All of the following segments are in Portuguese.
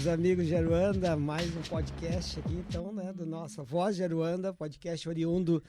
Queridos amigos de Aruanda, mais um podcast aqui, então, né, do nossa Voz de Aruanda, podcast oriundo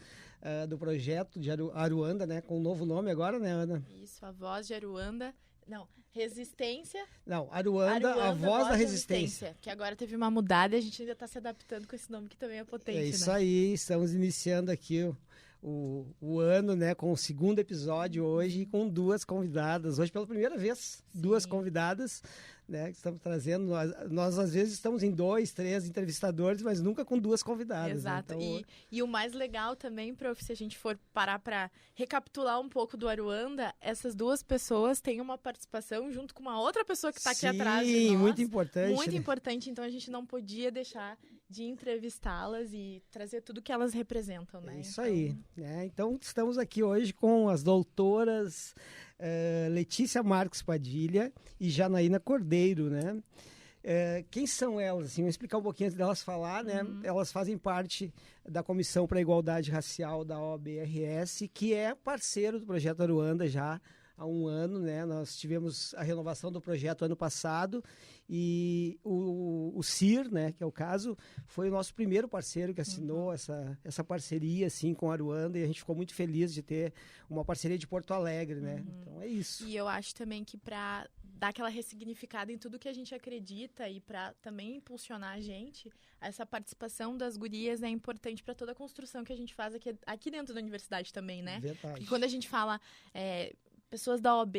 do projeto de Aruanda, né, com um novo nome agora, né, Ana? Isso, a Voz de Aruanda. Não, Resistência. Não, Aruanda, a Voz da Resistência. Que agora teve uma mudada e a gente ainda está se adaptando com esse nome que também é potente, É isso né? aí, estamos iniciando aqui o ano, né, com o segundo episódio hoje, com duas convidadas. Hoje, pela primeira vez, Sim. duas convidadas, né, que estamos trazendo. Nós, às vezes, estamos em 2, 3 entrevistadores, mas nunca com duas convidadas. Exato. Né? Então, E o mais legal também, prof, se a gente for parar para recapitular um pouco do Aruanda, essas duas pessoas têm uma participação junto com uma outra pessoa que está aqui atrás de nós. Sim, muito importante. Muito né? importante, então a gente não podia deixar de entrevistá-las e trazer tudo que elas representam, né? É isso aí. Então, estamos aqui hoje com as doutoras Letícia Marques Padilha e Janaína Cordeiro, né? Quem são elas? Assim, vou explicar um pouquinho antes delas falar, né? Elas fazem parte da Comissão para a Igualdade Racial da OAB-RS, que é parceiro do Projeto Aruanda já há um ano, né? Nós tivemos a renovação do projeto ano passado e o CIR, né, que é o caso, foi o nosso primeiro parceiro que assinou essa parceria assim, com a Aruanda, e a gente ficou muito feliz de ter uma parceria de Porto Alegre, né? Então é isso. E eu acho também que para dar aquela ressignificada em tudo que a gente acredita e para também impulsionar a gente, essa participação das gurias é importante para toda a construção que a gente faz aqui dentro da universidade também, né? Verdade. Porque quando a gente fala pessoas da OAB,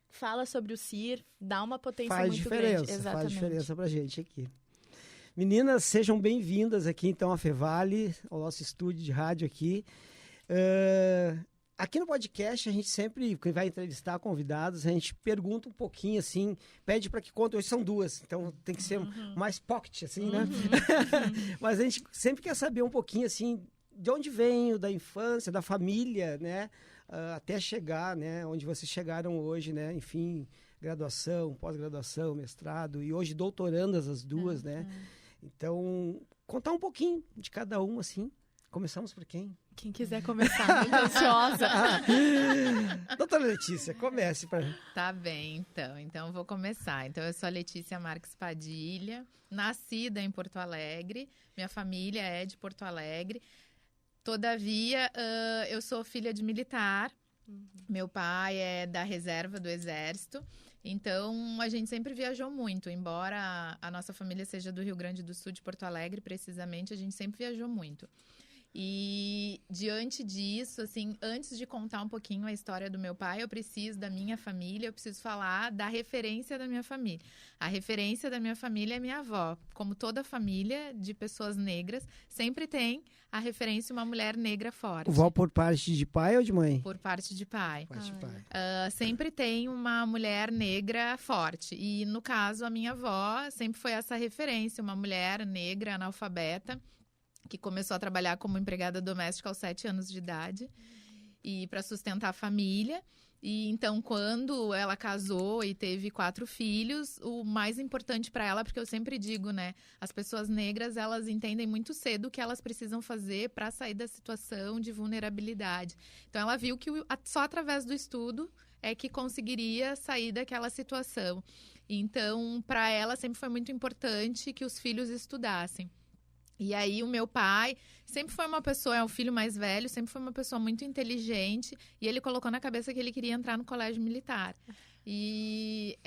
fala sobre o CIR, dá uma potência muito grande. Exatamente. Faz diferença pra gente aqui. Meninas, sejam bem-vindas aqui então à Fevale, ao nosso estúdio de rádio aqui. Aqui no podcast a gente sempre, quando vai entrevistar convidados, a gente pergunta um pouquinho assim, pede para que conte, hoje são duas, então tem que ser mais pocket assim, né? Mas a gente sempre quer saber um pouquinho assim, de onde venho, da infância, da família, né? Até chegar, né? Onde vocês chegaram hoje, né? Enfim, graduação, pós-graduação, mestrado e hoje doutorandas as duas, né? Então, contar um pouquinho de cada uma, assim. Começamos por quem? Quem quiser começar, muito ansiosa. Doutora Letícia, comece. Tá bem, então vou começar. Então, eu sou a Letícia Marques Padilha, nascida em Porto Alegre, minha família é de Porto Alegre. Todavia, eu sou filha de militar, meu pai é da reserva do Exército, então a gente sempre viajou muito, embora a nossa família seja do Rio Grande do Sul, de Porto Alegre, precisamente, a gente sempre viajou muito. E diante disso, assim, antes de contar um pouquinho a história do meu pai, eu preciso da minha família, eu preciso falar da referência da minha família. A referência da minha família é minha avó. Como toda família de pessoas negras, sempre tem a referência uma mulher negra forte. Vó por parte de pai ou de mãe? Por parte de pai. Parte de pai. Sempre tem uma mulher negra forte. E, no caso, a minha avó sempre foi essa referência, uma mulher negra, analfabeta, que começou a trabalhar como empregada doméstica aos 7 anos de idade e para sustentar a família. E então, quando ela casou e teve 4 filhos, o mais importante para ela, porque eu sempre digo, né, as pessoas negras, elas entendem muito cedo o que elas precisam fazer para sair da situação de vulnerabilidade. Então, ela viu que só através do estudo é que conseguiria sair daquela situação. Então, para ela sempre foi muito importante que os filhos estudassem. E aí o meu pai sempre foi uma pessoa, é o filho mais velho, sempre foi uma pessoa muito inteligente e ele colocou na cabeça que ele queria entrar no colégio militar. E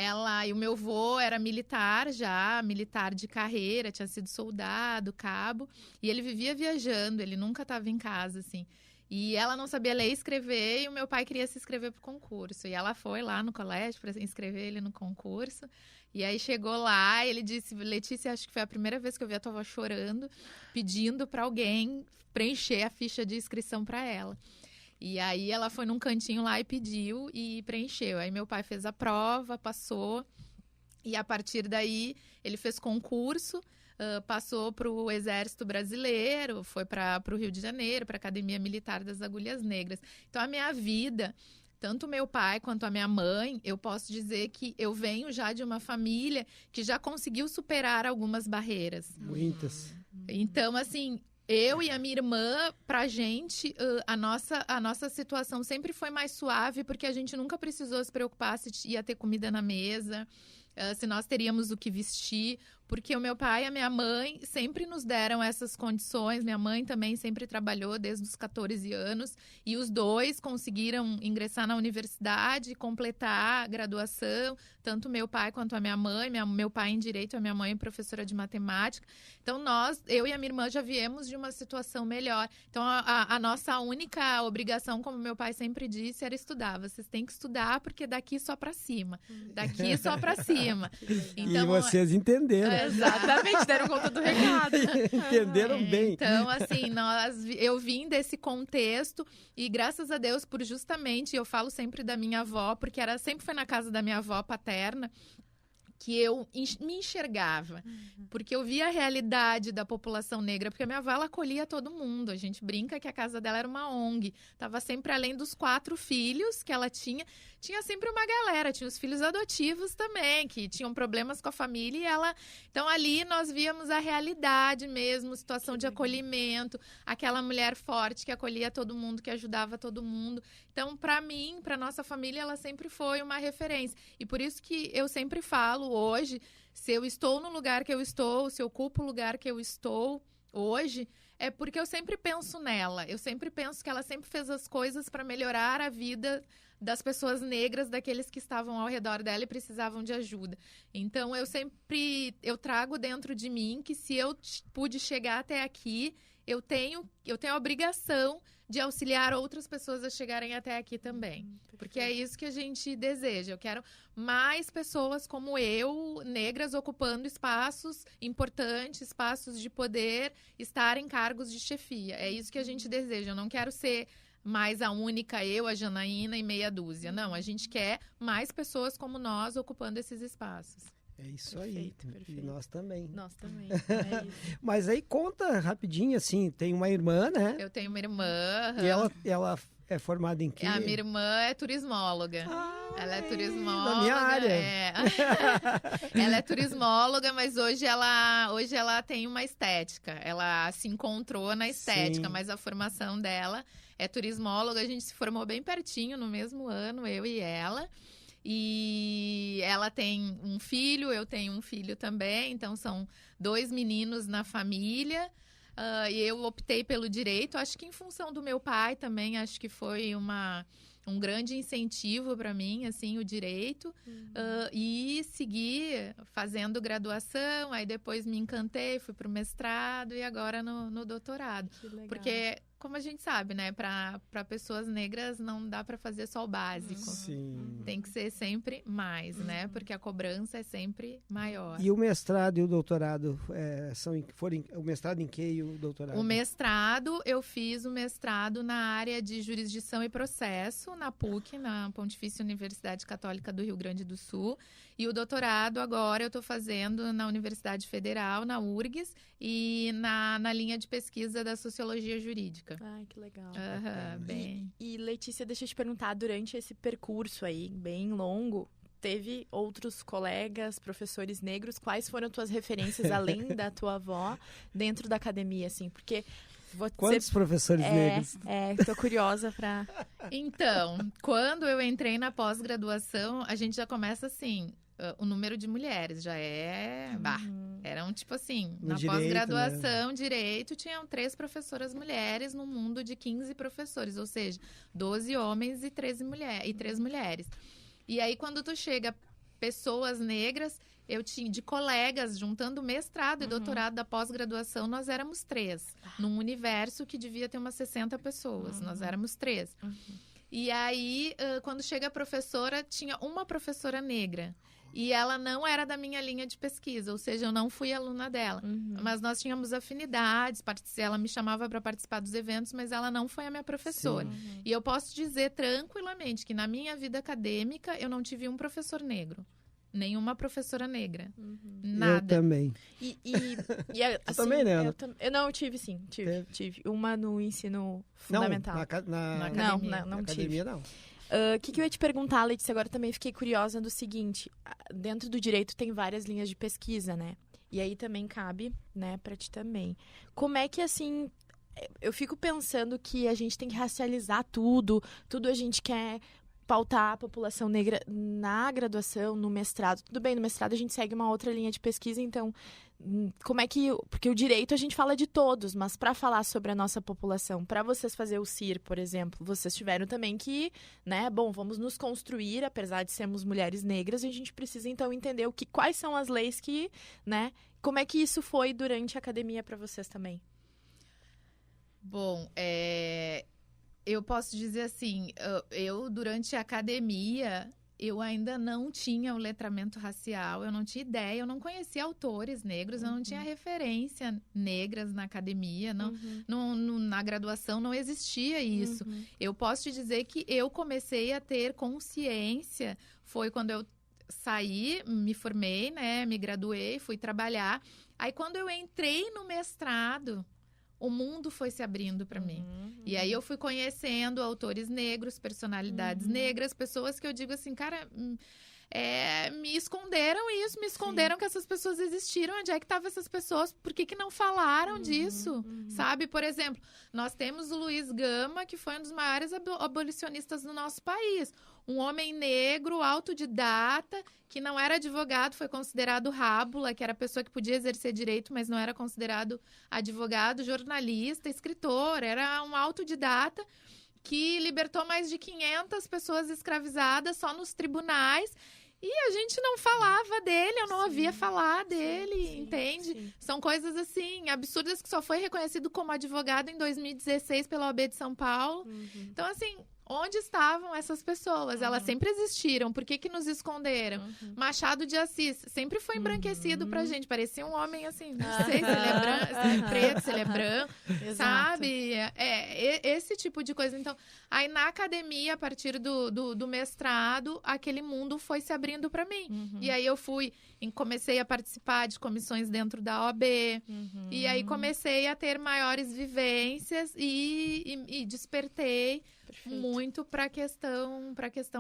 o meu avô era militar já, militar de carreira, tinha sido soldado, cabo, e ele vivia viajando, ele nunca estava em casa, assim. E ela não sabia ler e escrever e o meu pai queria se inscrever para o concurso. E ela foi lá no colégio para inscrever ele no concurso. E aí chegou lá e ele disse, Letícia, acho que foi a primeira vez que eu vi a tua avó chorando, pedindo para alguém preencher a ficha de inscrição para ela. E aí ela foi num cantinho lá e pediu e preencheu. Aí meu pai fez a prova, passou. E a partir daí ele fez concurso. Passou para o Exército Brasileiro, foi para o Rio de Janeiro, para a Academia Militar das Agulhas Negras. Então, a minha vida, tanto meu pai quanto a minha mãe, eu posso dizer que eu venho já de uma família que já conseguiu superar algumas barreiras. Muitas. Então, assim, eu e a minha irmã, pra gente, a nossa situação sempre foi mais suave, porque a gente nunca precisou se preocupar se ia ter comida na mesa. se nós teríamos o que vestir, porque o meu pai e a minha mãe sempre nos deram essas condições. Minha mãe também sempre trabalhou desde os 14 anos e os dois conseguiram ingressar na universidade, completar a graduação, tanto meu pai quanto a minha mãe. Meu pai em Direito, a minha mãe professora de Matemática. Então, eu e a minha irmã já viemos de uma situação melhor. Então, a nossa única obrigação, como meu pai sempre disse, era estudar. Vocês têm que estudar porque daqui só para cima. Daqui só para cima. Então, e vocês entenderam. Exatamente, deram conta do recado. Entenderam bem. Então, assim, eu vim desse contexto e graças a Deus por justamente, eu falo sempre da minha avó, porque sempre foi na casa da minha avó paterna que eu me enxergava, porque eu via a realidade da população negra, porque a minha avó, ela acolhia todo mundo, a gente brinca que a casa dela era uma ONG, estava sempre além dos 4 filhos que ela tinha sempre uma galera, tinha os filhos adotivos também, que tinham problemas com a família, e então ali nós víamos a realidade mesmo, situação de acolhimento, aquela mulher forte que acolhia todo mundo, que ajudava todo mundo. Então, para mim, para nossa família, ela sempre foi uma referência, e por isso que eu sempre falo hoje, se eu estou no lugar que eu estou, se eu ocupo o lugar que eu estou hoje, é porque eu sempre penso nela. Eu sempre penso que ela sempre fez as coisas para melhorar a vida das pessoas negras, daqueles que estavam ao redor dela e precisavam de ajuda. Então, eu trago dentro de mim que se eu pude chegar até aqui, eu tenho a obrigação de auxiliar outras pessoas a chegarem até aqui também. Porque é isso que a gente deseja. Eu quero mais pessoas como eu, negras, ocupando espaços importantes, espaços de poder, estar em cargos de chefia. É isso que a gente deseja. Eu não quero ser mais a única, eu, a Janaína e meia dúzia. Não, a gente quer mais pessoas como nós ocupando esses espaços. É isso aí. Perfeito. E nós também. Nós também. É isso. Mas aí conta rapidinho, assim, tem uma irmã, né? Eu tenho uma irmã. E ela é formada em quê? A minha irmã é turismóloga. Ela é turismóloga. Da minha área. Ela é turismóloga, mas hoje ela tem uma estética. Ela se encontrou na estética, mas a formação dela é turismóloga. A gente se formou bem pertinho no mesmo ano, eu e ela. E ela tem um filho, eu tenho um filho também. Então, são 2 meninos na família. E eu optei pelo direito, acho que em função do meu pai também, acho que foi um grande incentivo para mim, assim, o direito. E segui fazendo graduação, aí depois me encantei, fui para o mestrado e agora no doutorado. Que legal. Porque, como a gente sabe, né, para pessoas negras não dá para fazer só o básico. Sim. Tem que ser sempre mais, né, porque a cobrança é sempre maior. E o mestrado e o doutorado o mestrado em que e o doutorado? O mestrado, eu fiz o mestrado na área de jurisdição e processo, na PUC, na Pontifícia Universidade Católica do Rio Grande do Sul. E o doutorado agora eu estou fazendo na Universidade Federal, na URGS, e na linha de pesquisa da Sociologia Jurídica. Ai, que legal. Bem. E Letícia, deixa eu te perguntar, durante esse percurso aí, bem longo, teve outros colegas, professores negros, quais foram tuas referências, além da tua avó, dentro da academia, assim? Porque... Quantos professores negros? Tô curiosa pra... Então, quando eu entrei na pós-graduação, a gente já começa assim... O número de mulheres já eram tipo assim, No na direito, pós-graduação, direito, tinham 3 professoras mulheres no mundo de 15 professores, ou seja, 12 homens e 3 mulheres. E aí, quando tu chega pessoas negras, eu tinha de colegas, juntando mestrado e doutorado da pós-graduação, nós éramos 3. Num universo que devia ter umas 60 pessoas, nós éramos 3. E aí, quando chega a professora, tinha uma professora negra. E ela não era da minha linha de pesquisa, ou seja, eu não fui aluna dela. Mas nós tínhamos afinidades, ela me chamava para participar dos eventos, mas ela não foi a minha professora. E eu posso dizer tranquilamente que na minha vida acadêmica eu não tive um professor negro. Nenhuma professora negra. Nada. Eu também. Assim, também, né? Eu tive sim. Tive. Uma no ensino fundamental. Na academia. Não tive. Academia, não. O que eu ia te perguntar, Letícia, agora também fiquei curiosa do seguinte. Dentro do direito tem várias linhas de pesquisa, né? E aí também cabe, né, pra ti também. Como é que, assim... Eu fico pensando que a gente tem que racializar tudo a gente quer pautar a população negra na graduação, no mestrado. Tudo bem, no mestrado a gente segue uma outra linha de pesquisa, então como é que... Porque o direito a gente fala de todos, mas para falar sobre a nossa população, para vocês fazer o CIR, por exemplo, vocês tiveram também que, né, bom, vamos nos construir, apesar de sermos mulheres negras, a gente precisa então entender quais são as leis que, né, como é que isso foi durante a academia para vocês também? Bom, eu posso dizer assim, eu durante a academia, eu ainda não tinha o letramento racial, eu não tinha ideia, eu não conhecia autores negros, eu não tinha referência negras na academia, na graduação não existia isso. Eu posso te dizer que eu comecei a ter consciência, foi quando eu saí, me formei, né, me graduei, fui trabalhar. Aí quando eu entrei no mestrado, o mundo foi se abrindo para mim. E aí eu fui conhecendo autores negros, personalidades negras, pessoas que eu digo assim, cara, me esconderam isso, me esconderam que essas pessoas existiram, onde é que estavam essas pessoas, por que não falaram disso, sabe? Por exemplo, nós temos o Luiz Gama, que foi um dos maiores abolicionistas do nosso país, um homem negro, autodidata, que não era advogado, foi considerado rábula, que era a pessoa que podia exercer direito, mas não era considerado advogado, jornalista, escritor, era um autodidata que libertou mais de 500 pessoas escravizadas só nos tribunais. E a gente não falava dele, eu não ouvia falar dele, entende? São coisas assim, absurdas, que só foi reconhecido como advogado em 2016 pela OAB de São Paulo. Então, assim, onde estavam essas pessoas? Elas sempre existiram, por que nos esconderam? Machado de Assis sempre foi embranquecido pra gente, parecia um homem assim, não sei se ele é branco, se ele é preto, se ele é branco, sabe? Esse tipo de coisa. Então, aí na academia, a partir do mestrado, aquele mundo foi se abrindo pra mim. E aí eu comecei a participar de comissões dentro da OAB, e aí comecei a ter maiores vivências e despertei muito para questão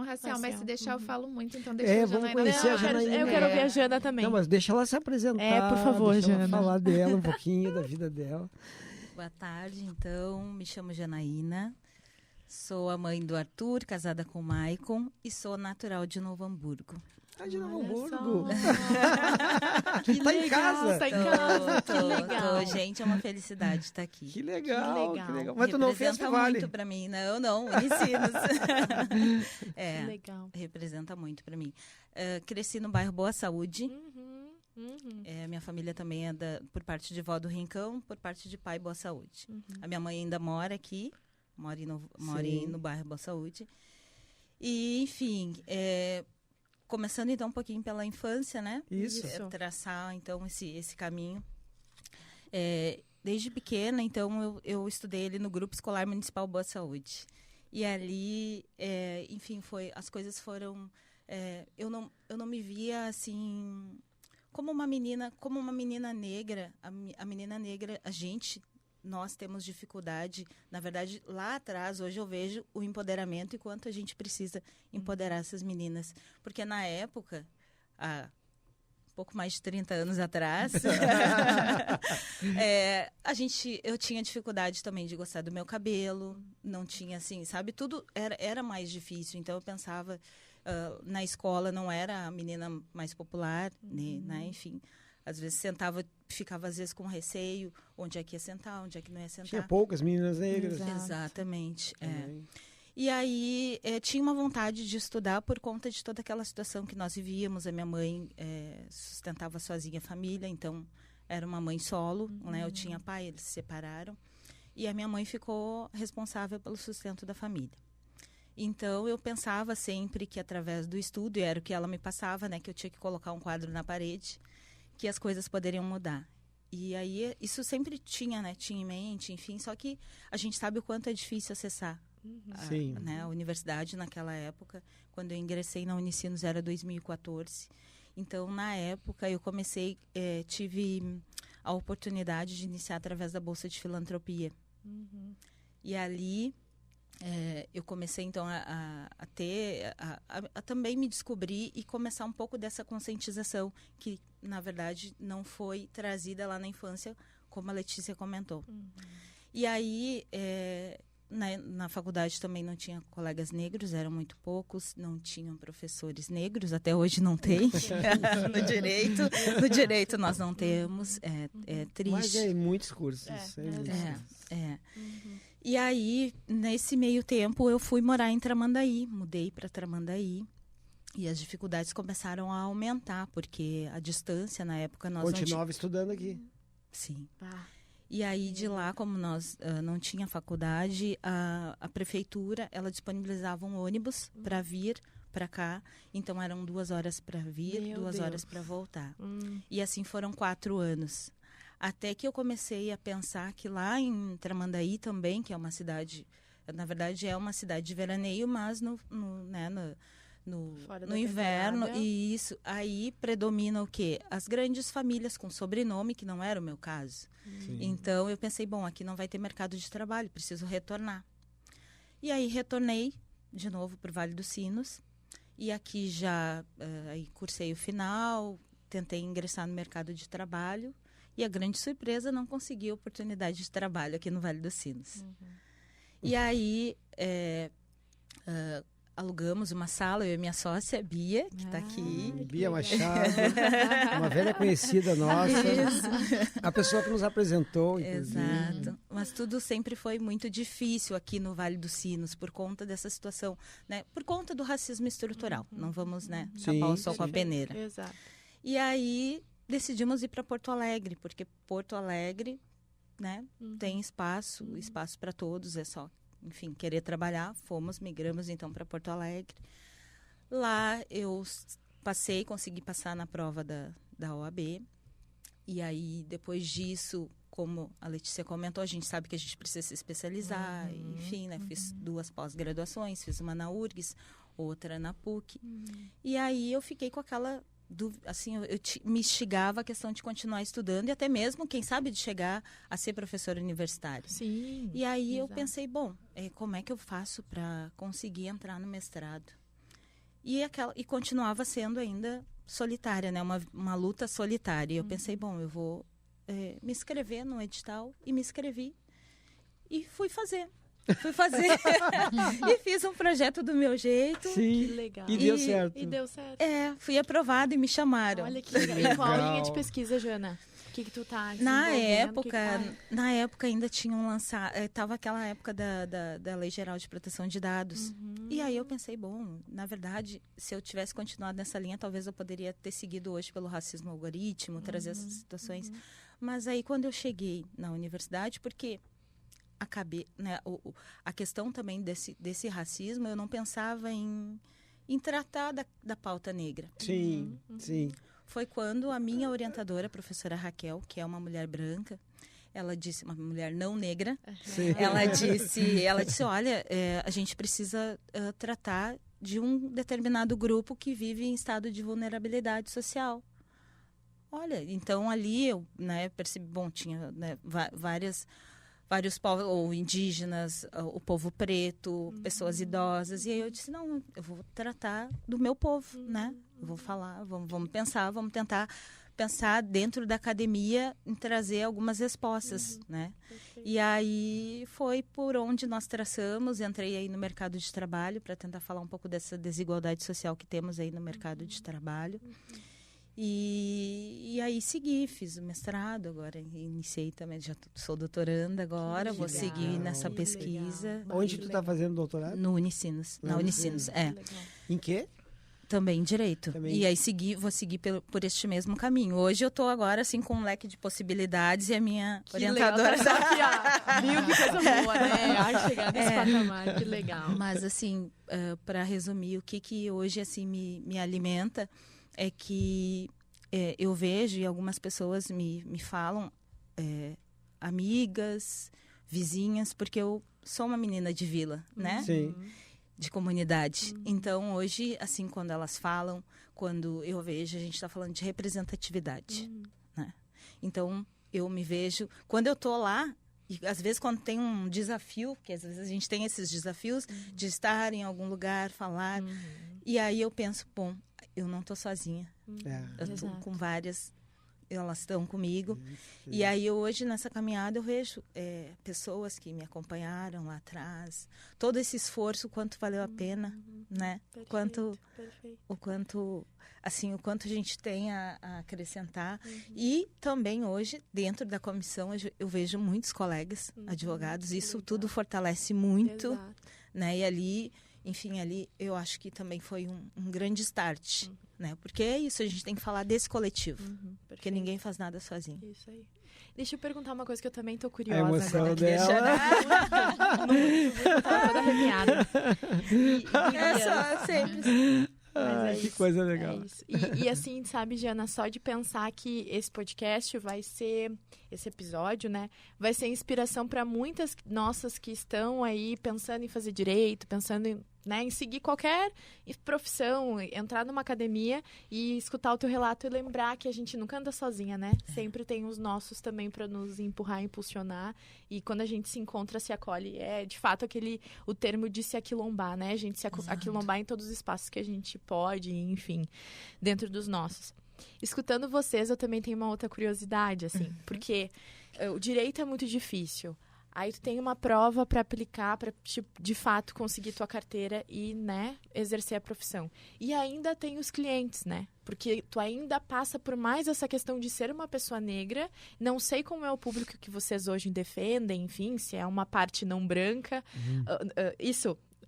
racial, mas se deixar eu falo muito, então deixa a vamos Janaína. conhecer a Janaína. Eu quero ouvir a Jana também. Não, mas deixa ela se apresentar. Por favor, deixa ela Jana. falar dela um pouquinho, da vida dela. Boa tarde, então, me chamo Janaína, sou a mãe do Arthur, casada com o Maicon, e sou natural de Novo Hamburgo. De Novo Hamburgo. Que Tá legal, em casa. Tá em casa, que legal. Gente, é uma felicidade estar aqui. Que legal, Que legal. que legal. Mas tu não fez Representa Fevale. muito para mim. Não, Unicinos. Que legal. Representa muito para mim. Cresci no bairro Boa Saúde. Minha família também é por parte de vó do Rincão, por parte de pai Boa Saúde. A minha mãe ainda mora aqui, mora no bairro Boa Saúde. E, enfim, começando então um pouquinho pela infância, né? Isso. Traçar então esse caminho. Desde pequena, então, eu estudei ali no Grupo Escolar Municipal Boa Saúde. E ali, enfim, as coisas foram... eu não me via assim como uma menina negra. A menina negra, nós temos dificuldade. Na verdade, lá atrás, hoje eu vejo o empoderamento e quanto a gente precisa empoderar essas meninas. Porque na época, há pouco mais de 30 anos atrás, eu tinha dificuldade também de gostar do meu cabelo, não tinha assim, sabe? Tudo era mais difícil. Então eu pensava, na escola não era a menina mais popular, né? Enfim, às vezes ficava às vezes com receio, onde é que ia sentar, onde é que não ia sentar. Tinha poucas meninas negras. Exatamente. E aí, tinha uma vontade de estudar por conta de toda aquela situação que nós vivíamos. A minha mãe sustentava sozinha a família, então era uma mãe solo, né? Eu tinha pai, eles se separaram. E a minha mãe ficou responsável pelo sustento da família. Então, eu pensava sempre que através do estudo, e era o que ela me passava, né? Que eu tinha que colocar um quadro na parede, que as coisas poderiam mudar. E aí, isso sempre tinha em mente, enfim. Só que a gente sabe o quanto é difícil acessar a universidade naquela época. Quando eu ingressei na Unicinos era 2014. Então, na época, eu tive a oportunidade de iniciar através da Bolsa de Filantropia. E ali, eu comecei, então, a também me descobrir e começar um pouco dessa conscientização que, na verdade, não foi trazida lá na infância, como a Letícia comentou. E aí, na faculdade também não tinha colegas negros, eram muito poucos, não tinham professores negros, até hoje não tem. No direito nós não temos, é triste. Mas é muitos cursos. E aí, nesse meio tempo, eu fui morar em Tramandaí, mudei para Tramandaí. E as dificuldades começaram a aumentar, porque a distância, na época, nós Continuava estudando aqui. Sim. E aí, de lá, como nós não tinha faculdade, a prefeitura, ela disponibilizava um ônibus para vir para cá. Então, eram 2 horas para vir, 2 horas para voltar. E assim foram 4 anos. Até que eu comecei a pensar que lá em Tramandaí também, que é uma cidade... Na verdade, é uma cidade de veraneio, mas no inverno, e isso aí predomina o quê? As grandes famílias com sobrenome, que não era o meu caso. Sim. Então, eu pensei, bom, aqui não vai ter mercado de trabalho, preciso retornar. E aí, retornei de novo para o Vale dos Sinos, e aqui já aí cursei o final, tentei ingressar no mercado de trabalho, e a grande surpresa, não consegui oportunidade de trabalho aqui no Vale dos Sinos. E aí, alugamos uma sala, eu e minha sócia, Bia, que está aqui. Bia Machado, uma velha conhecida nossa. A pessoa que nos apresentou, inclusive. Exato. Mas tudo sempre foi muito difícil aqui no Vale dos Sinos, por conta dessa situação, né? Por conta do racismo estrutural. Não vamos, né, tapar o sol com a peneira. Exato. E aí, decidimos ir para Porto Alegre, porque Porto Alegre, né, tem espaço para todos, é só... Enfim, querer trabalhar, migramos então para Porto Alegre. Lá eu consegui passar na prova da OAB. E aí, depois disso, como a Letícia comentou, a gente sabe que a gente precisa se especializar. Enfim, né, fiz 2 pós-graduações, fiz uma na URGS, outra na PUC. E aí eu fiquei com aquela... assim, me instigava a questão de continuar estudando e até mesmo, quem sabe, de chegar a ser professor universitário. Sim. E aí eu pensei, bom, como é que eu faço para conseguir entrar no mestrado? E continuava sendo ainda solitária, né? Uma luta solitária. E eu pensei, bom, eu vou me inscrever no edital, e me inscrevi e fui fazer. E fiz um projeto do meu jeito. Sim, que legal. E deu certo. E deu certo. Fui aprovada e me chamaram. Olha que legal. E qual linha de pesquisa, Jana? O que tu tá Na época ainda tinham lançado... Estava aquela época da Lei Geral de Proteção de Dados. E aí eu pensei, bom, na verdade, se eu tivesse continuado nessa linha, talvez eu poderia ter seguido hoje pelo racismo algoritmo, trazer essas situações. Mas aí, quando eu cheguei na universidade, porque... né, a questão também desse racismo, eu não pensava em tratar da pauta negra. Sim, sim. Foi quando a minha orientadora, a professora Raquel, que é uma mulher branca, ela disse, uma mulher não negra, ela disse, olha, a gente precisa tratar de um determinado grupo que vive em estado de vulnerabilidade social. Olha, então ali eu, né, percebi, bom, tinha, né, vários povos, ou indígenas, o povo preto, pessoas idosas. E aí eu disse, não, eu vou tratar do meu povo, né? Eu vou falar, vamos pensar, vamos tentar pensar dentro da academia em trazer algumas respostas, né? E aí foi por onde nós traçamos, entrei aí no mercado de trabalho para tentar falar um pouco dessa desigualdade social que temos aí no mercado de trabalho. E aí segui, fiz o mestrado, agora iniciei também, já sou doutoranda agora, vou seguir nessa pesquisa. Onde tu está fazendo doutorado? No Unicinos, na Unicinos, Em quê? Também direito. E aí vou seguir por este mesmo caminho. Hoje eu estou agora assim com um leque de possibilidades e a minha orientadora... Legal, aqui, viu que coisa boa, né? Chegar nesse patamar, que legal. Mas assim, para resumir, o que hoje assim me alimenta é que eu vejo, e algumas pessoas me falam, amigas, vizinhas, porque eu sou uma menina de vila, né? Sim. De comunidade. Então, hoje, assim, quando elas falam, quando eu vejo, a gente está falando de representatividade, né? Então, eu me vejo... Quando eu tô lá, e às vezes quando tem um desafio, porque às vezes a gente tem esses desafios de estar em algum lugar, falar, e aí eu penso, bom, eu não tô sozinha. Eu tô com várias elas estão comigo. E aí hoje nessa caminhada eu vejo pessoas que me acompanharam lá atrás, todo esse esforço, quanto valeu a pena, né? Perfeito. O quanto a gente tem a acrescentar. E também hoje, dentro da comissão, eu vejo muitos colegas advogados, isso tudo fortalece muito, né? E ali, enfim, ali eu acho que também foi um grande start, né? Porque é isso, a gente tem que falar desse coletivo, porque ninguém faz nada sozinho. Isso aí. Deixa eu perguntar uma coisa que eu também tô curiosa. A emoção agora. dela. Muito, toda arrepiada. Sempre. Que coisa legal. É isso. E assim, sabe, Jana, só de pensar que esse podcast vai ser, esse episódio, né, vai ser inspiração para muitas nossas que estão aí pensando em fazer direito, pensando em, né, em seguir qualquer profissão, entrar numa academia e escutar o teu relato e lembrar que a gente nunca anda sozinha, né? Sempre tem os nossos também para nos empurrar, impulsionar. E quando a gente se encontra, se acolhe. É, de fato, o termo de se aquilombar, né? A gente se aquilombar em todos os espaços que a gente pode, enfim, dentro dos nossos. Escutando vocês, eu também tenho uma outra curiosidade, assim, porque o direito é muito difícil. Aí tu tem uma prova para aplicar, para de fato conseguir tua carteira e, né, exercer a profissão. E ainda tem os clientes, né? Porque tu ainda passa por mais essa questão de ser uma pessoa negra. Não sei como é o público que vocês hoje defendem, enfim, se é uma parte não branca.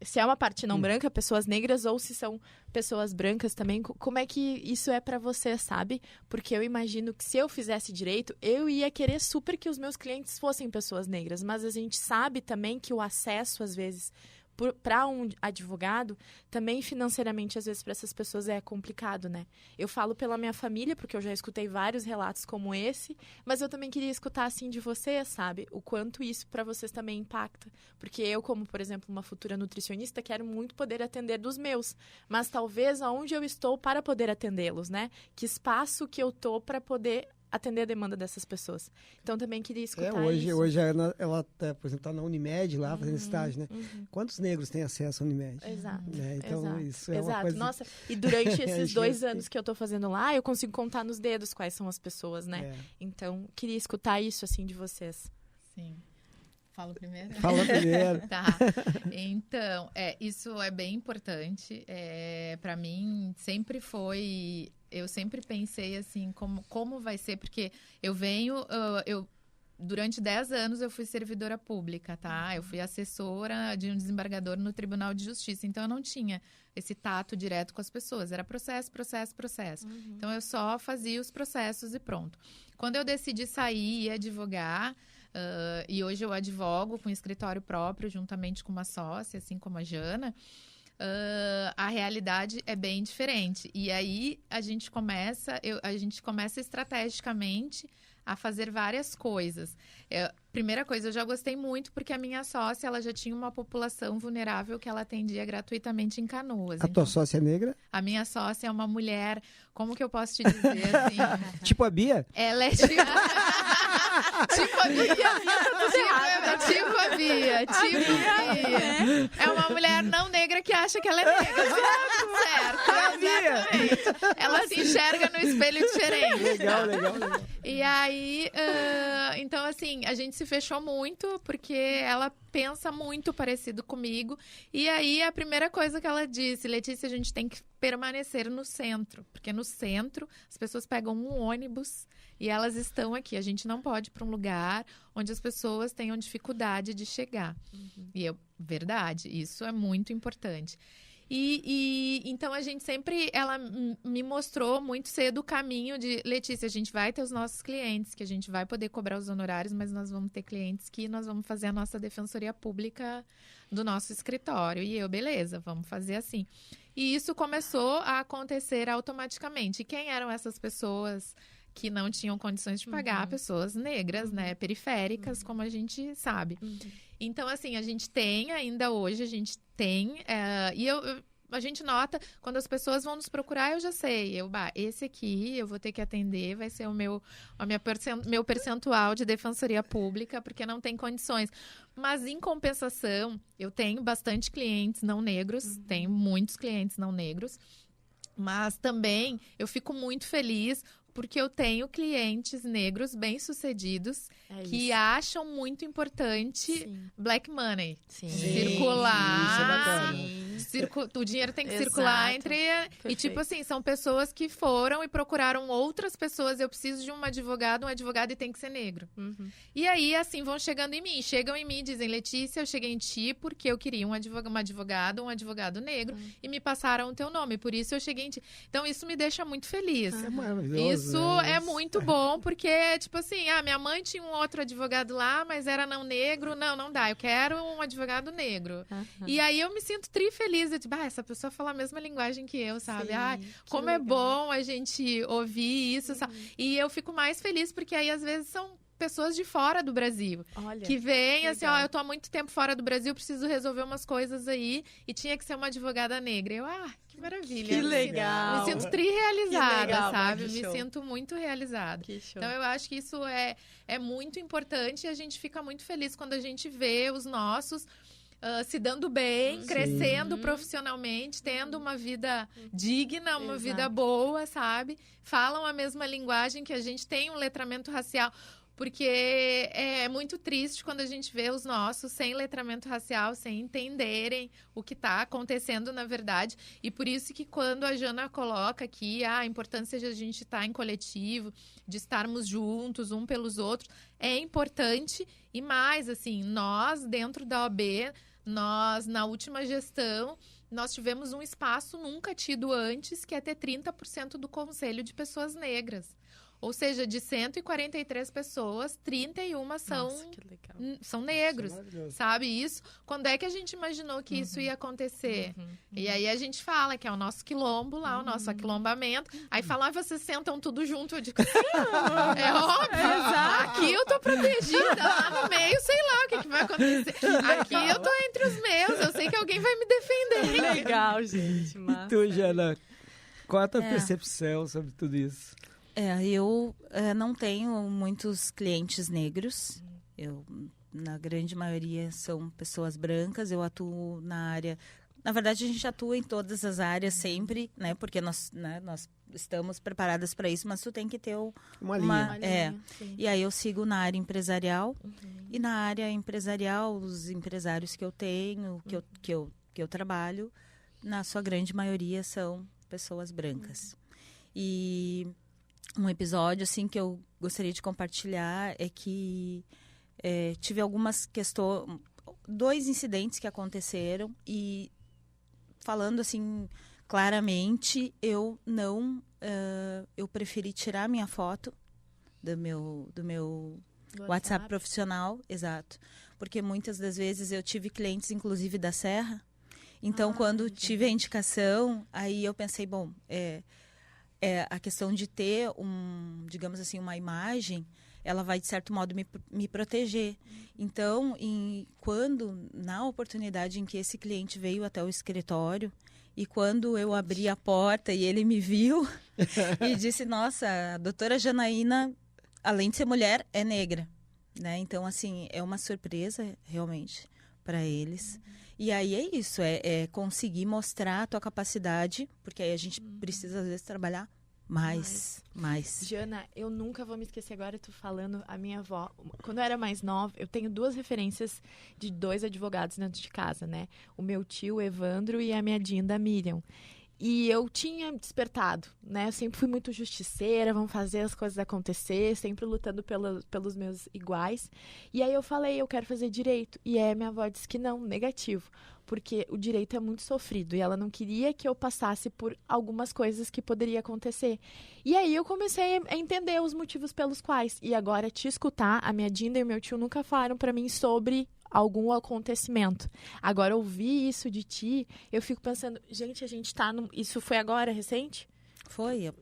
Se é uma parte não branca, pessoas negras, ou se são pessoas brancas também, como é que isso é pra você, sabe? Porque eu imagino que se eu fizesse direito, eu ia querer super que os meus clientes fossem pessoas negras, mas a gente sabe também que o acesso, às vezes, para um advogado, também financeiramente, às vezes, para essas pessoas é complicado, né? Eu falo pela minha família, porque eu já escutei vários relatos como esse, mas eu também queria escutar, assim, de vocês, sabe? O quanto isso para vocês também impacta. Porque eu, como, por exemplo, uma futura nutricionista, quero muito poder atender dos meus, mas talvez aonde eu estou para poder atendê-los, né? Que espaço que eu tô para poder atender a demanda dessas pessoas. Então, também queria escutar isso. Hoje a Ana, ela, por exemplo, está na Unimed lá, fazendo estágio, né? Quantos negros têm acesso à Unimed? Exato. Né? Então, exato, isso é uma coisa... Nossa, e durante esses 2 anos que eu tô fazendo lá, eu consigo contar nos dedos quais são as pessoas, né? Então, queria escutar isso, assim, de vocês. Sim. Falo primeiro? Fala primeiro. Tá. Então, isso é bem importante. Para mim, sempre foi... Eu sempre pensei, assim, como vai ser, porque eu venho... Durante 10 anos eu fui servidora pública, tá? Eu fui assessora de um desembargador no Tribunal de Justiça, então eu não tinha esse tato direto com as pessoas. Era processo. Então eu só fazia os processos e pronto. Quando eu decidi sair e advogar... e hoje eu advogo com escritório próprio, juntamente com uma sócia, assim como a Jana, a realidade é bem diferente. E aí a gente começa estrategicamente a fazer várias coisas. Primeira coisa, eu já gostei muito porque a minha sócia, ela já tinha uma população vulnerável que ela atendia gratuitamente em Canoas. A tua sócia é negra? A minha sócia é uma mulher, como que eu posso te dizer, assim... Tipo a Bia? Ela é tipo a Bia. É uma mulher não negra que acha que ela é negra. Certo. Exatamente. Ela se enxerga no espelho diferente. Legal. E aí, então assim, a gente se fechou muito porque ela pensa muito parecido comigo. E aí, a primeira coisa que ela disse, Letícia, a gente tem que permanecer no centro. Porque no centro, as pessoas pegam um ônibus e elas estão aqui. A gente não pode ir para um lugar onde as pessoas tenham dificuldade de chegar. E verdade, isso é muito importante. E então a gente sempre, ela me mostrou muito cedo o caminho de, Letícia, a gente vai ter os nossos clientes, que a gente vai poder cobrar os honorários, mas nós vamos ter clientes que nós vamos fazer a nossa defensoria pública do nosso escritório. E eu, beleza, vamos fazer assim. E isso começou a acontecer automaticamente. E quem eram essas pessoas que não tinham condições de pagar? Pessoas negras, né, periféricas, como a gente sabe. Então, assim, a gente tem, ainda hoje, a gente tem, a gente nota, quando as pessoas vão nos procurar, eu já sei, esse aqui eu vou ter que atender, vai ser meu percentual de defensoria pública, porque não tem condições. Mas, em compensação, eu tenho bastante clientes não negros, tenho muitos clientes não negros, Mas também eu fico muito feliz porque eu tenho clientes negros bem-sucedidos que acham muito importante black money. Sim. Circular. Isso é bacana. O dinheiro tem que Exato. circular entre... Perfeito. E tipo assim, são pessoas que foram e procuraram outras pessoas. Eu preciso de um advogado e tem que ser negro. Uhum. E aí, assim, vão chegando em mim. Chegam em mim e dizem, Letícia, eu cheguei em ti porque eu queria um advogado negro. E me passaram o teu nome, por isso eu cheguei em ti. Então, isso me deixa muito feliz. Isso é maravilhoso. Isso né? é muito bom, porque, tipo assim, minha mãe tinha um outro advogado lá, mas era não negro. Não dá, eu quero um advogado negro. E aí eu me sinto feliz. Eu digo, essa pessoa fala a mesma linguagem que eu, sabe? Como é bom a gente ouvir isso, sabe? E eu fico mais feliz, porque aí às vezes são pessoas de fora do Brasil. Olha, que vêm assim, legal. eu tô há muito tempo fora do Brasil, preciso resolver umas coisas aí, e tinha que ser uma advogada negra. Eu, que maravilha. Que legal. Me sinto tri-realizada, Que legal, sabe? que Me show. sinto muito realizada. Que show. Então, eu acho que isso é muito importante e a gente fica muito feliz quando a gente vê os nossos se dando bem, crescendo profissionalmente, tendo uma vida digna, uma vida boa, sabe? Falam a mesma linguagem que a gente, tem um letramento racial. Porque é muito triste quando a gente vê os nossos sem letramento racial, sem entenderem o que está acontecendo na verdade. E por isso que quando a Jana coloca aqui a importância de a gente estar em coletivo, de estarmos juntos, um pelos outros, é importante. E mais, assim, nós dentro da OAB, nós na última gestão, nós tivemos um espaço nunca tido antes, que é ter 30% do conselho de pessoas negras. Ou seja, de 143 pessoas, 31 são negros, sabe? Isso, quando é que a gente imaginou que isso ia acontecer? E aí a gente fala que é o nosso quilombo lá, o nosso aquilombamento. Aí falam, vocês sentam tudo junto. Eu digo, é óbvio. Aqui eu tô protegida, lá no meio, sei lá o que vai acontecer. Aqui eu tô entre os meus, eu sei que alguém vai me defender. Que legal, gente. Massa. E tu, Jana, qual a tua percepção sobre tudo isso? Eu não tenho muitos clientes negros. Eu, na grande maioria, são pessoas brancas. Eu atuo na área... Na verdade, a gente atua em todas as áreas sempre, né? Porque nós estamos preparadas para isso, mas tu tem que ter uma linha. E aí eu sigo na área empresarial. E na área empresarial, os empresários que eu tenho, que eu trabalho, na sua grande maioria são pessoas brancas. E... um episódio assim que eu gostaria de compartilhar é que tive algumas questões, 2 incidentes que aconteceram e falando assim claramente, eu preferi tirar minha foto do meu WhatsApp profissional, exato, porque muitas das vezes eu tive clientes inclusive da Serra, então quando tive a indicação, aí eu pensei, bom, a questão de ter digamos assim, uma imagem, ela vai de certo modo me proteger. Então, na oportunidade em que esse cliente veio até o escritório e quando eu abri a porta e ele me viu e disse, nossa, a doutora Janaína, além de ser mulher, é negra, né? Então, assim, é uma surpresa realmente para eles. E aí é isso, é conseguir mostrar a tua capacidade, porque aí a gente precisa, às vezes, trabalhar mais. Jana, eu nunca vou me esquecer, agora eu tô falando, a minha avó, quando eu era mais nova, eu tenho 2 referências de 2 advogados dentro de casa, né? O meu tio, Evandro, e a minha Dinda, Miriam. E eu tinha despertado, né? Eu sempre fui muito justiceira, vamos fazer as coisas acontecer, sempre lutando pelos meus iguais. E aí eu falei, eu quero fazer direito. E aí minha avó disse que não, negativo. Porque o direito é muito sofrido e ela não queria que eu passasse por algumas coisas que poderia acontecer. E aí eu comecei a entender os motivos pelos quais. E agora, te escutar, a minha Dinda e o meu tio nunca falaram pra mim sobre algum acontecimento. Agora, ouvir isso de ti, eu fico pensando, gente, a gente tá Isso foi agora, recente? Foi, eu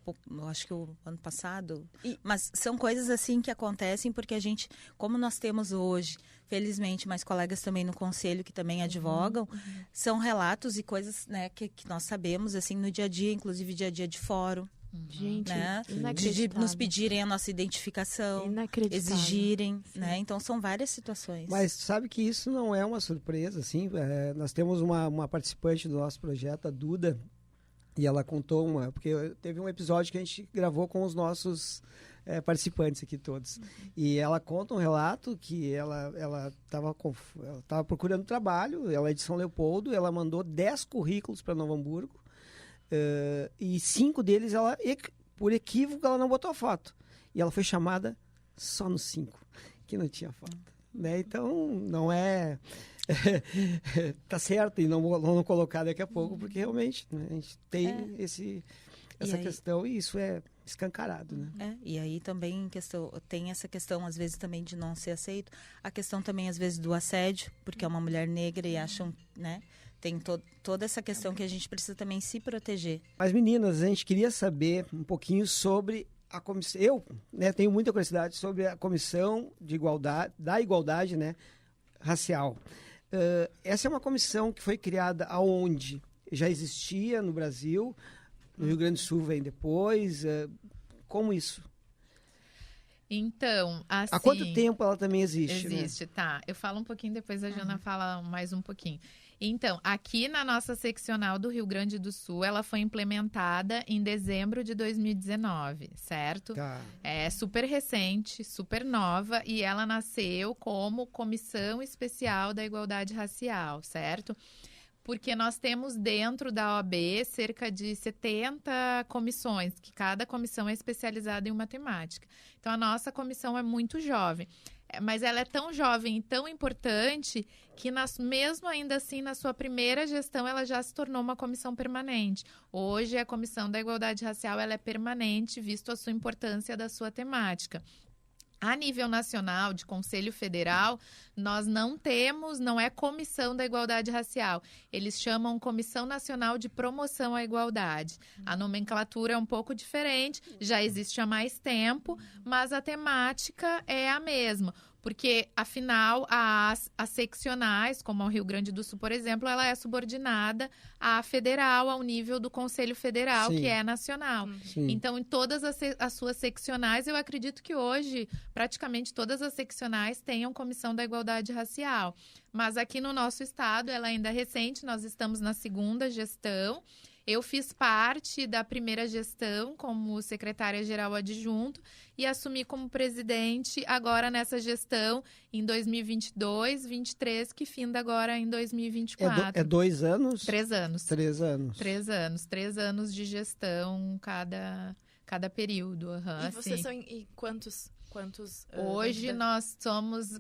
acho que o ano passado. Mas são coisas assim que acontecem porque a gente, como nós temos hoje, felizmente, mais colegas também no conselho que também advogam, são relatos e coisas, né, que nós sabemos, assim, no dia a dia, inclusive dia a dia de fórum. Gente, né? inacreditável. De nos pedirem a nossa identificação, exigirem, né? Então são várias situações. Mas sabe que isso não é uma surpresa, assim. Nós temos uma participante do nosso projeto, a Duda, E ela contou porque teve um episódio que a gente gravou com os nossos participantes aqui todos. E ela conta um relato que ela estava procurando trabalho, ela é de São Leopoldo, ela mandou 10 currículos para Novo Hamburgo, e 5 deles, por equívoco, ela não botou a foto. E ela foi chamada só nos 5, que não tinha foto. Né? Então, não é... tá certo e não colocar daqui a pouco, porque realmente, né, a gente tem essa questão, e isso é escancarado, né? E aí também tem essa questão, às vezes, também de não ser aceito. A questão também, às vezes, do assédio, porque é uma mulher negra e acham, né? Tem toda essa questão que a gente precisa também se proteger. Mas, meninas, a gente queria saber um pouquinho sobre a comissão. Eu, né, tenho muita curiosidade sobre a Comissão de Igualdade, né, racial. Essa é uma comissão que foi criada aonde? Já existia no Brasil, no Rio Grande do Sul vem depois, como isso? Então, assim... Há quanto tempo ela também existe? Existe, né? Tá. Eu falo um pouquinho, depois a Jana fala mais um pouquinho. Então, aqui na nossa seccional do Rio Grande do Sul, ela foi implementada em dezembro de 2019, certo? Tá. É super recente, super nova, e ela nasceu como Comissão Especial da Igualdade Racial, certo? Porque nós temos dentro da OAB cerca de 70 comissões, que cada comissão é especializada em uma temática. Então, a nossa comissão é muito jovem. Mas ela é tão jovem e tão importante que, mesmo ainda assim, na sua primeira gestão, ela já se tornou uma comissão permanente. Hoje, a Comissão da Igualdade Racial ela é permanente, visto a sua importância da sua temática. A nível nacional, de Conselho Federal, nós não é Comissão da Igualdade Racial. Eles chamam Comissão Nacional de Promoção à Igualdade. A nomenclatura é um pouco diferente, já existe há mais tempo, mas a temática é a mesma. Porque, afinal, as seccionais, como o Rio Grande do Sul, por exemplo, ela é subordinada à federal, ao nível do Conselho Federal, Sim. que é nacional. Sim. Então, em todas as suas seccionais, eu acredito que hoje, praticamente todas as seccionais tenham Comissão da Igualdade Racial. Mas aqui no nosso estado, ela ainda é recente, nós estamos na segunda gestão. Eu fiz parte da primeira gestão como secretária-geral adjunto e assumi como presidente agora nessa gestão em 2022, 2023, que finda agora em 2024. 2 anos? 3 anos. 3 anos. 3 anos. 3 anos de gestão cada período. E vocês são em quantos? Hoje nós somos,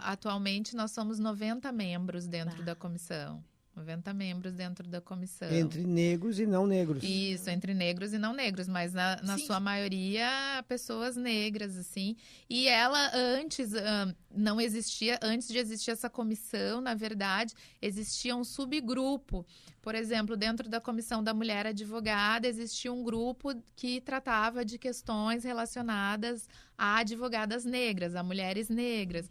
atualmente nós somos 90 membros dentro da comissão. 90 membros dentro da comissão. Entre negros e não negros. Isso, entre negros e não negros, mas na sua maioria, pessoas negras, assim. E ela antes não existia, antes de existir essa comissão, na verdade, existia um subgrupo. Por exemplo, dentro da Comissão da Mulher Advogada, existia um grupo que tratava de questões relacionadas a advogadas negras, a mulheres negras.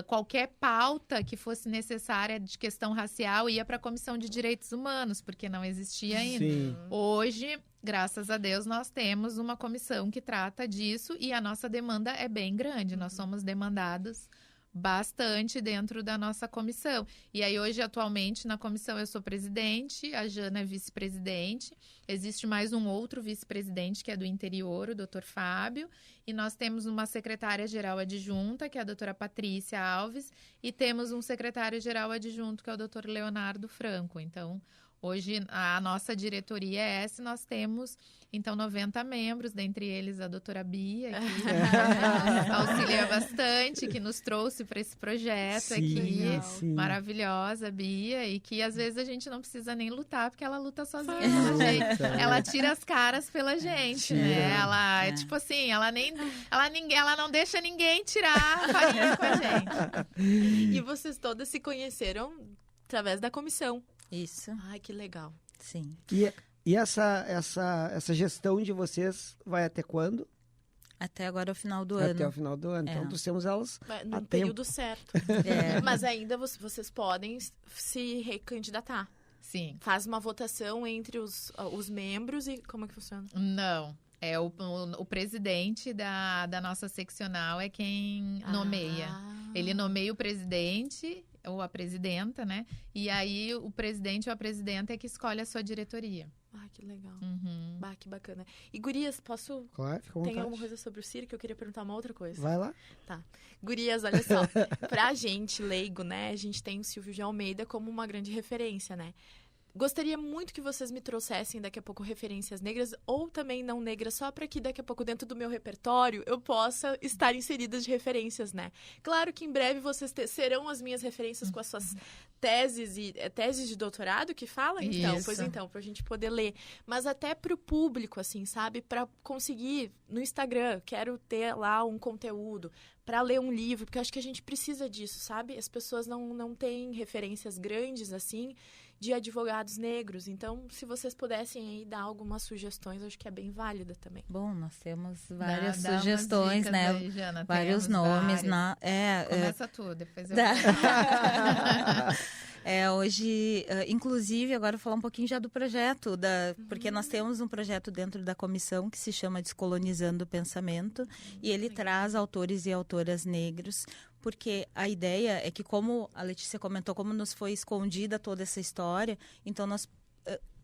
Qualquer pauta que fosse necessária de questão racial ia para a Comissão de Direitos Humanos, porque não existia ainda. Sim. Hoje, graças a Deus, nós temos uma comissão que trata disso e a nossa demanda é bem grande. Nós somos demandados bastante dentro da nossa comissão. E aí hoje, atualmente, na comissão eu sou presidente, a Jana é vice-presidente, existe mais um outro vice-presidente que é do interior, o Dr. Fábio, e nós temos uma secretária-geral adjunta, que é a doutora Patrícia Alves, e temos um secretário-geral adjunto, que é o Dr. Leonardo Franco. Então, hoje, a nossa diretoria é essa, nós temos, então, 90 membros, dentre eles a doutora Bia, que nos auxilia bastante, que nos trouxe para esse projeto aqui. Sim. Maravilhosa, Bia, e que às vezes a gente não precisa nem lutar, porque ela luta sozinha pela gente. Ela tira as caras pela gente, né? Ela é tipo assim, ela não deixa ninguém tirar a farinha com a gente. E vocês todas se conheceram através da comissão. Isso. Ai, que legal. Sim. E essa gestão de vocês vai até quando? Até agora o final do ano. Até o final do ano. Então, nós temos elas No período certo. Mas ainda vocês podem se recandidatar. Sim. Faz uma votação entre os membros e como é que funciona? Não. É o presidente da nossa seccional é quem nomeia. Ele nomeia o presidente ou a presidenta, né? E aí o presidente ou a presidenta é que escolhe a sua diretoria. Ah, que legal. Uhum. Bah, que bacana. E gurias, posso... Claro, fica à Tem vontade. alguma coisa sobre o circo? Eu queria perguntar uma outra coisa. Vai lá. Tá. Gurias, olha só. Pra gente, leigo, né? A gente tem o Silvio de Almeida como uma grande referência, né? Gostaria muito que vocês me trouxessem daqui a pouco referências negras ou também não negras, só para que daqui a pouco dentro do meu repertório eu possa estar inseridas de referências, né? Claro que em breve vocês serão as minhas referências com as suas teses e teses de doutorado que fala, então, Isso. pois então, pra gente poder ler, mas até pro público, assim, sabe? Para conseguir no Instagram, quero ter lá um conteúdo para ler um livro, porque eu acho que a gente precisa disso, sabe? As pessoas não têm referências grandes assim de advogados negros. Então, se vocês pudessem aí dar algumas sugestões, eu acho que é bem válida também. Bom, nós temos várias Dá umas sugestões, dicas né? aí, Jana, Vários temos nomes. várias. Começa tu, depois eu... Hoje, inclusive, agora eu vou falar um pouquinho já do projeto, porque nós temos um projeto dentro da comissão que se chama Descolonizando o Pensamento, e ele traz autores e autoras negros, porque a ideia é que, como a Letícia comentou, como nos foi escondida toda essa história, então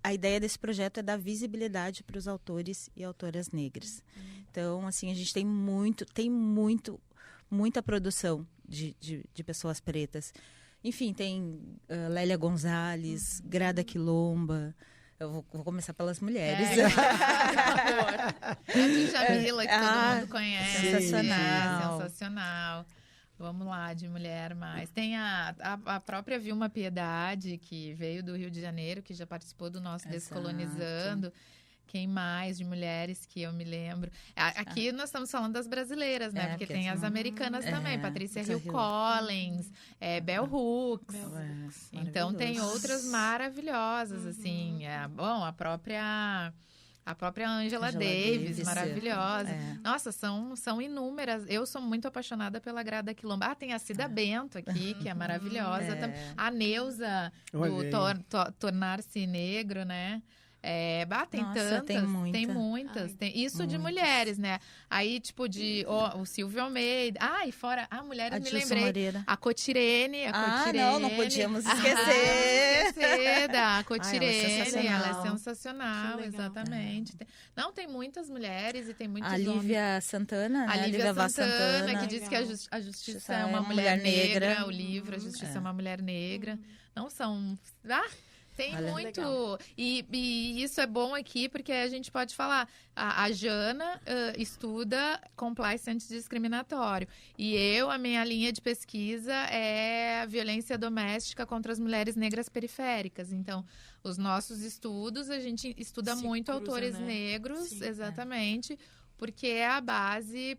a ideia desse projeto é dar visibilidade para os autores e autoras negras. Então, assim, a gente tem muita produção de pessoas pretas. Enfim, tem Lélia Gonzalez, Grada Quilomba. Eu vou começar pelas mulheres. A Djamila, que todo mundo conhece. Sensacional. Sensacional. Vamos lá, de mulher mais. Tem a própria Vilma Piedade, que veio do Rio de Janeiro, que já participou do nosso Descolonizando. Quem mais de mulheres que eu me lembro? Aqui nós estamos falando das brasileiras, né? Porque tem as americanas também. Patrícia Hill Collins, Bell Hooks. Então tem outras maravilhosas, assim. Bom, a própria Angela Davis, maravilhosa. Nossa, são inúmeras. Eu sou muito apaixonada pela Grada Quilomba. Tem a Cida Bento aqui, que é maravilhosa. A Neuza, do Tornar-se Negro, né? Tem tantas, tem muitas. Isso de mulheres, né? Aí, tipo, o Silvio Almeida. E fora, mulheres, me lembrei. Moreira. A Cotirene. Não podíamos esquecer. Da Cotirene. Ela é Que sensacional, legal. exatamente. Não, tem muitas mulheres e tem muitos A Lívia Santana, né? A Lívia Santana, que Legal. diz que a justiça é uma mulher negra. O livro, A Justiça é uma Mulher Negra. Não são... Tem muito. E isso é bom aqui, porque a gente pode falar. A Jana estuda compliance antidiscriminatório. E a minha linha de pesquisa é a violência doméstica contra as mulheres negras periféricas. Então, os nossos estudos, a gente estuda muito autores negros, Sim, exatamente. Porque é a base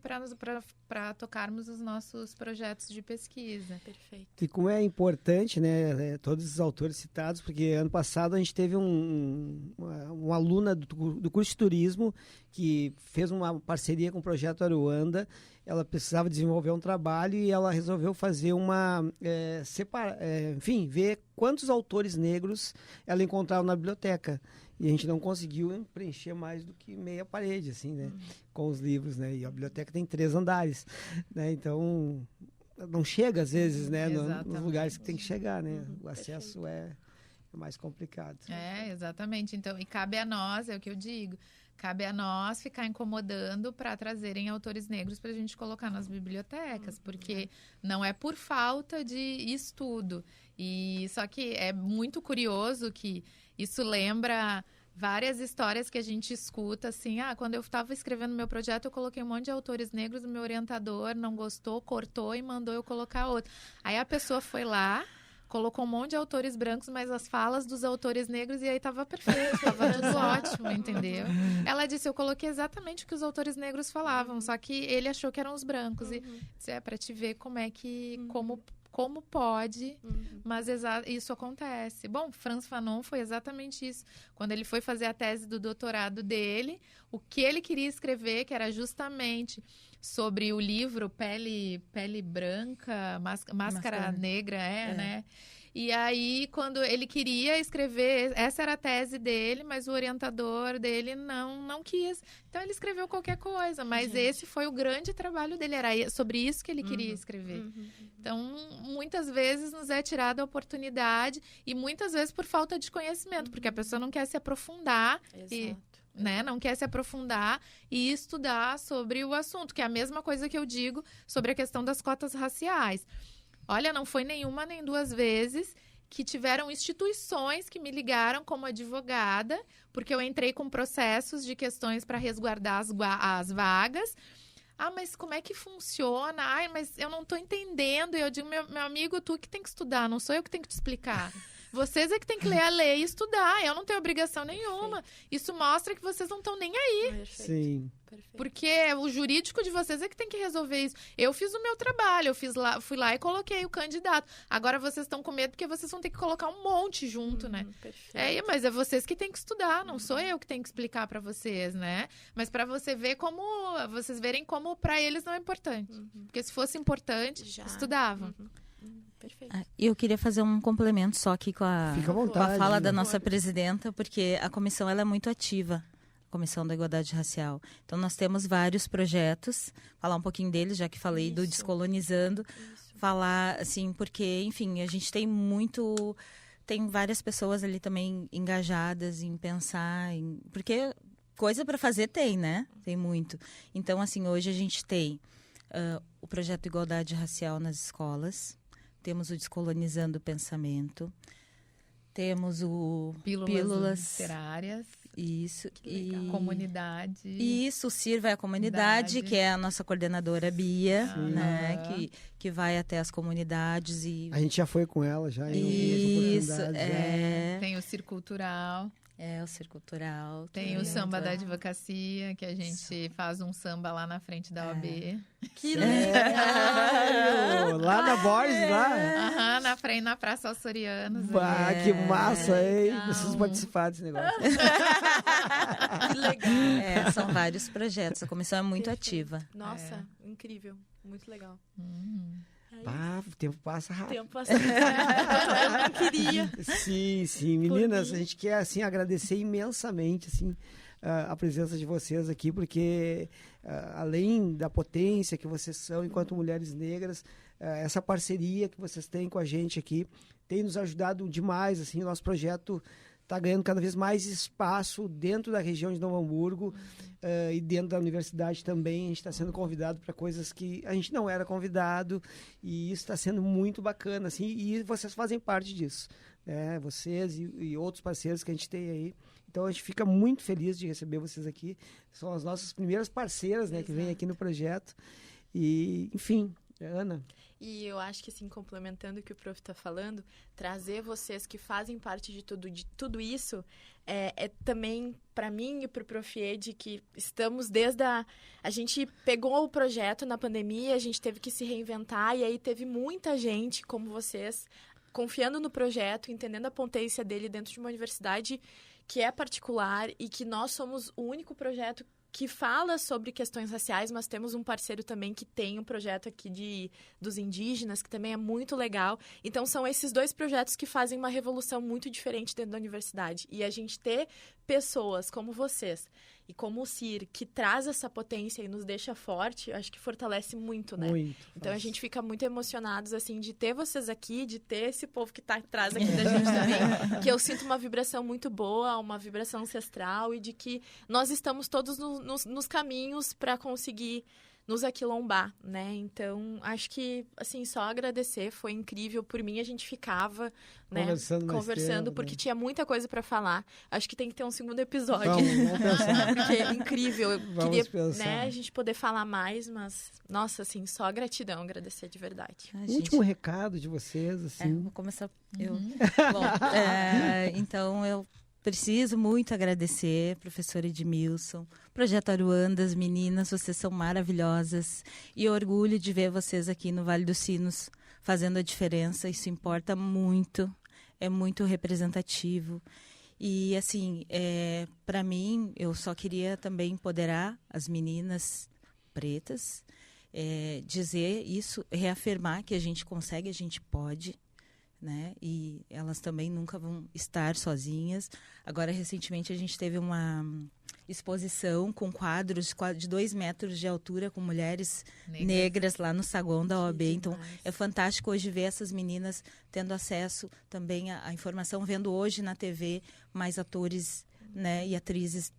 para tocarmos os nossos projetos de pesquisa. Perfeito. E como é importante, né, todos os autores citados, porque ano passado a gente teve uma aluna do curso de turismo que fez uma parceria com o Projeto Aruanda. Ela precisava desenvolver um trabalho e ela resolveu fazer ver quantos autores negros ela encontrava na biblioteca. E a gente não conseguiu preencher mais do que meia parede, assim, né? Com os livros, né? E a biblioteca tem 3 andares, né? Então, não chega, às vezes, né? Nos lugares que tem que chegar, né? O acesso é mais complicado. Exatamente. Então, e cabe a nós, é o que eu digo, cabe a nós ficar incomodando para trazerem autores negros para a gente colocar nas bibliotecas, porque não é por falta de estudo. E só que é muito curioso que isso lembra várias histórias que a gente escuta, assim, quando eu estava escrevendo meu projeto, eu coloquei um monte de autores negros, o meu orientador não gostou, cortou e mandou eu colocar outro. Aí a pessoa foi lá, colocou um monte de autores brancos, mas as falas dos autores negros, e aí estava perfeito, estava tudo ótimo, entendeu? Ela disse, eu coloquei exatamente o que os autores negros falavam, só que ele achou que eram os brancos. E disse, para te ver como é que, como pode, mas isso acontece. Bom, Frantz Fanon foi exatamente isso. Quando ele foi fazer a tese do doutorado dele, o que ele queria escrever, que era justamente sobre o livro Pele Branca, Máscara Negra, né? E aí, quando ele queria escrever, essa era a tese dele, mas o orientador dele não quis. Então, ele escreveu qualquer coisa, mas esse foi o grande trabalho dele, era sobre isso que ele queria escrever. Então, muitas vezes nos é tirada a oportunidade e muitas vezes por falta de conhecimento, porque a pessoa não quer se aprofundar. Não quer se aprofundar e estudar sobre o assunto, que é a mesma coisa que eu digo sobre a questão das cotas raciais. Olha, não foi nenhuma nem duas vezes que tiveram instituições que me ligaram como advogada, porque eu entrei com processos de questões para resguardar as vagas. Ah, mas como é que funciona? Ai, mas eu não estou entendendo. E eu digo, meu amigo, tu que tem que estudar, não sou eu que tenho que te explicar. Vocês é que tem que ler a lei e estudar. Eu não tenho obrigação nenhuma. Isso mostra que vocês não estão nem aí. Perfeito. Sim. Porque o jurídico de vocês é que tem que resolver isso. Eu fiz o meu trabalho, fui lá e coloquei o candidato. Agora vocês estão com medo porque vocês vão ter que colocar um monte junto, né? Mas é vocês que tem que estudar, não sou eu que tenho que explicar para vocês, né? Mas para vocês verem como para eles não é importante. Porque se fosse importante, estudavam. Perfeito. E eu queria fazer um complemento só aqui com a fala da nossa presidenta, porque a comissão ela é muito ativa, a Comissão da Igualdade Racial. Então, nós temos vários projetos, falar um pouquinho deles, já que falei do Descolonizando, falar assim, porque, enfim, a gente tem várias pessoas ali também engajadas em pensar, porque coisa para fazer tem, né? Tem muito. Então, assim, hoje a gente tem o projeto Igualdade Racial nas escolas, temos o Descolonizando o Pensamento, temos o Pílulas Literárias. Isso. E comunidade. Isso, o CIR vai à comunidade, que é a nossa coordenadora Bia, né? Que vai até as comunidades. A gente já foi com ela, já. Isso, Tem o Cir Cultural. O Cir Cultural. Tem o Samba da Advocacia, que a gente faz um samba lá na frente da OAB. Que legal! Lá na Borges, lá? Na Praça Açorianos. Que massa, hein? Preciso participar desse negócio. Que legal! São vários projetos, a comissão é muito ativa. Nossa, incrível, muito legal. O tempo passa rápido. O tempo passa rápido. Eu não queria. Sim. Meninas, a gente quer, assim, agradecer imensamente, assim, a presença de vocês aqui, porque além da potência que vocês são enquanto mulheres negras, essa parceria que vocês têm com a gente aqui tem nos ajudado demais, assim, o nosso projeto está ganhando cada vez mais espaço dentro da região de Novo Hamburgo e dentro da universidade também. A gente está sendo convidado para coisas que a gente não era convidado e isso está sendo muito bacana, assim, e vocês fazem parte disso, né? Vocês e outros parceiros que a gente tem aí. Então, a gente fica muito feliz de receber vocês aqui. São as nossas primeiras parceiras, né, que vêm aqui no projeto. E, enfim, Ana... E eu acho que, assim, complementando o que o prof está falando, trazer vocês que fazem parte de tudo isso é também, para mim e para o Prof. Ed, que estamos desde a gente pegou o projeto na pandemia, a gente teve que se reinventar, e aí teve muita gente, como vocês, confiando no projeto, entendendo a potência dele dentro de uma universidade que é particular e que nós somos o único projeto que fala sobre questões raciais, mas temos um parceiro também que tem um projeto aqui dos indígenas, que também é muito legal. Então, são esses dois projetos que fazem uma revolução muito diferente dentro da universidade. E a gente ter pessoas como vocês e como o CIR, que traz essa potência e nos deixa forte, acho que fortalece muito, né? Muito. Então, a gente fica muito emocionados, assim, de ter vocês aqui, de ter esse povo que tá atrás aqui da gente também, que eu sinto uma vibração muito boa, uma vibração ancestral, e de que nós estamos todos nos caminhos para conseguir nos aquilombar, né? Então, acho que, assim, só agradecer, foi incrível. Por mim, a gente ficava, né, conversando porque tinha muita coisa para falar. Acho que tem que ter um segundo episódio. Vamos pensar. Porque é incrível. Eu queria, pensar. né, a gente poder falar mais, mas, nossa, assim, só gratidão, agradecer de verdade. Último recado de vocês, assim. Vou começar eu. Bom, então eu preciso muito agradecer, professor Edmilson, Projeto Aruandas, meninas, vocês são maravilhosas e orgulho de ver vocês aqui no Vale dos Sinos fazendo a diferença, isso importa muito, é muito representativo. E, assim, para mim, eu só queria também empoderar as meninas pretas, dizer isso, reafirmar que a gente consegue, a gente pode. né? E elas também nunca vão estar sozinhas. Agora, recentemente, a gente teve uma exposição com quadros de 2 metros de altura com mulheres negras lá no saguão da OAB. Então, é fantástico hoje ver essas meninas tendo acesso também à informação, vendo hoje na TV mais atores, né, e atrizes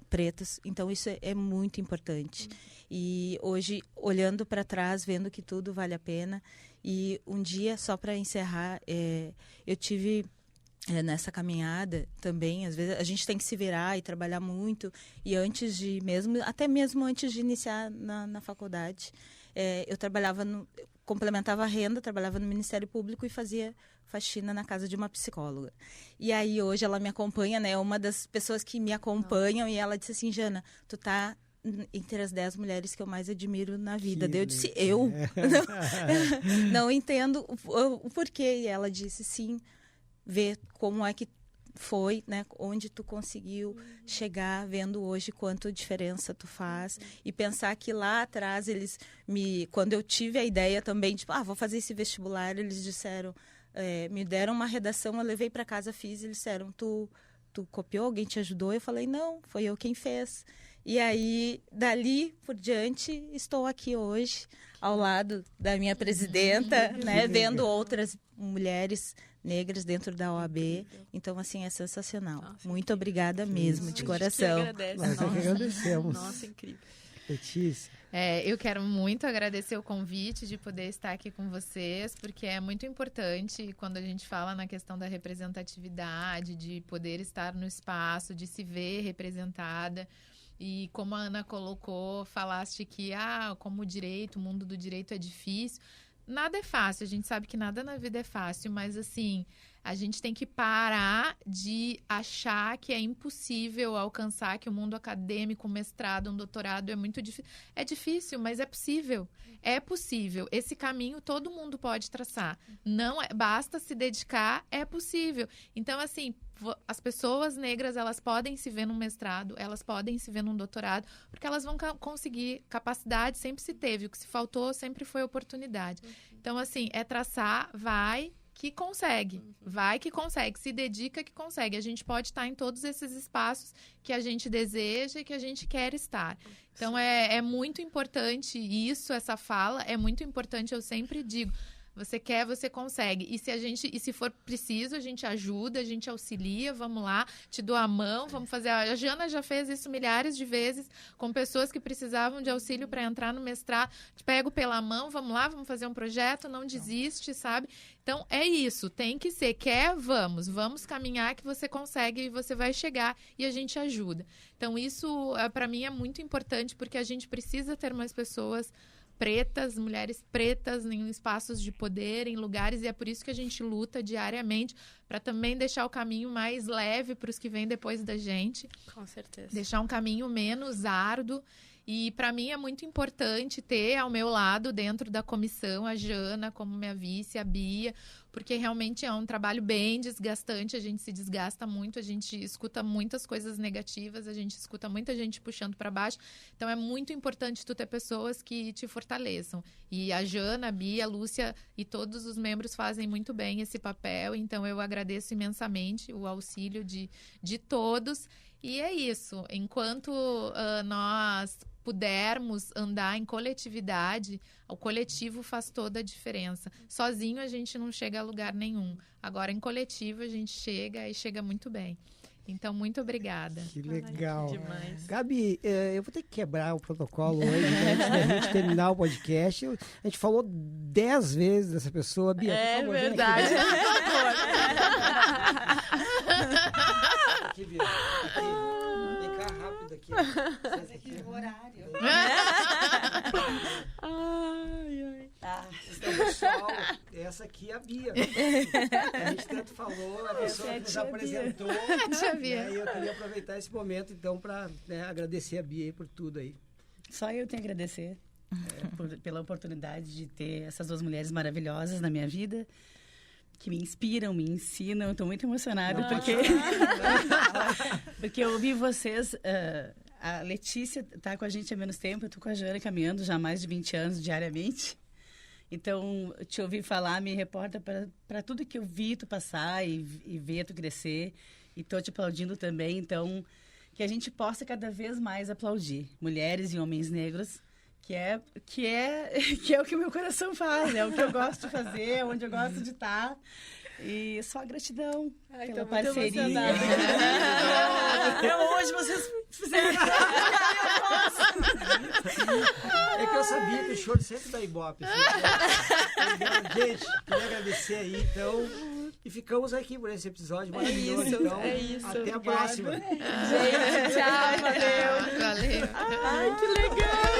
pretas. Então, isso é muito importante. E hoje, olhando para trás, vendo que tudo vale a pena. E um dia, só para encerrar, eu tive... nessa caminhada também, às vezes a gente tem que se virar e trabalhar muito, e até mesmo antes de iniciar na faculdade, eu complementava a renda, trabalhava no Ministério Público e fazia faxina na casa de uma psicóloga. E aí hoje ela me acompanha, né, uma das pessoas que me acompanham, e ela disse assim: Jana, tu tá entre as 10 mulheres que eu mais admiro na vida. Daí eu disse, não entendo o porquê, e ela disse, sim, ver como é que foi, né, onde tu conseguiu chegar, vendo hoje quanto diferença tu faz, e pensar que lá atrás quando eu tive a ideia também, tipo, vou fazer esse vestibular, eles disseram, me deram uma redação, eu levei para casa, fiz, e eles disseram, tu copiou, alguém te ajudou? Eu falei, não, foi eu quem fez. E aí, dali por diante, estou aqui hoje, ao lado da minha presidenta, né, vendo outras mulheres negras dentro da OAB. Então, assim, é sensacional. Nossa, muito obrigada mesmo, de coração. Nós que agradecemos. Nossa, incrível. Letícia. Eu quero muito agradecer o convite de poder estar aqui com vocês, porque é muito importante quando a gente fala na questão da representatividade, de poder estar no espaço, de se ver representada. E como a Ana colocou, falaste que como o mundo do direito é difícil. Nada é fácil, a gente sabe que nada na vida é fácil, mas assim, a gente tem que parar de achar que é impossível alcançar, que o mundo acadêmico, um mestrado, um doutorado é muito difícil. É difícil, mas é possível. É possível. Esse caminho todo mundo pode traçar. Não basta se dedicar, é possível. Então, assim, as pessoas negras, elas podem se ver num mestrado, elas podem se ver num doutorado, porque elas vão conseguir. Capacidade sempre se teve, o que se faltou sempre foi oportunidade. Então, assim, traçar, vai que consegue, se dedica que consegue. A gente pode estar em todos esses espaços que a gente deseja e que a gente quer estar. Então, é muito importante isso, essa fala, é muito importante, eu sempre digo, você quer, você consegue. E se for preciso, a gente ajuda, a gente auxilia, vamos lá, te dou a mão, vamos fazer. A Jana já fez isso milhares de vezes com pessoas que precisavam de auxílio para entrar no mestrado. Te pego pela mão, vamos lá, vamos fazer um projeto, não desiste, sabe? Então, é isso, tem que ser. Quer, vamos caminhar que você consegue e você vai chegar e a gente ajuda. Então, isso, para mim, é muito importante, porque a gente precisa ter mais pessoas pretas, mulheres pretas em espaços de poder, em lugares, e é por isso que a gente luta diariamente para também deixar o caminho mais leve para os que vêm depois da gente. Com certeza. Deixar um caminho menos árduo. E para mim é muito importante ter ao meu lado, dentro da comissão, a Jana como minha vice, a Bia, porque realmente é um trabalho bem desgastante, a gente se desgasta muito, a gente escuta muitas coisas negativas, a gente escuta muita gente puxando para baixo, então é muito importante tu ter pessoas que te fortaleçam. E a Jana, a Bia, a Lúcia e todos os membros fazem muito bem esse papel, então eu agradeço imensamente o auxílio de todos. E é isso, enquanto nós pudermos andar em coletividade, o coletivo faz toda a diferença. Sozinho a gente não chega a lugar nenhum. Agora, em coletivo, a gente chega e chega muito bem. Então, muito obrigada. Que legal. Ai, demais. Gabi, eu vou ter que quebrar o protocolo hoje, antes da gente terminar o podcast. A gente falou 10 vezes dessa pessoa. Bia, por favor, verdade. Aqui, Bia. Aqui. Vem cá rápido aqui. Senta aqui. O horário. Pessoal, essa aqui é a Bia. A gente tanto falou, a pessoa que nos apresentou. Bia. E eu queria aproveitar esse momento, então, para agradecer a Bia aí por tudo aí. Só eu tenho a agradecer pela oportunidade de ter essas duas mulheres maravilhosas na minha vida, que me inspiram, me ensinam. Eu estou muito emocionada porque eu ouvi vocês. A Letícia está com a gente há menos tempo, eu estou com a Jana caminhando já há mais de 20 anos diariamente. Então, te ouvir falar me reporta para tudo que eu vi tu passar e ver tu crescer. E tô te aplaudindo também. Então, que a gente possa cada vez mais aplaudir mulheres e homens negros, que é o que o meu coração faz, é o que eu gosto de fazer, é onde eu gosto de estar. E só gratidão pela parceria. Até hoje vocês fizeram. É que eu sabia que o choro sempre dá ibope. Assim, gente, queria agradecer aí, então. E ficamos aqui por esse episódio maravilhoso. Então, até a próxima. Gente, tchau, valeu. Valeu. Ai, que legal.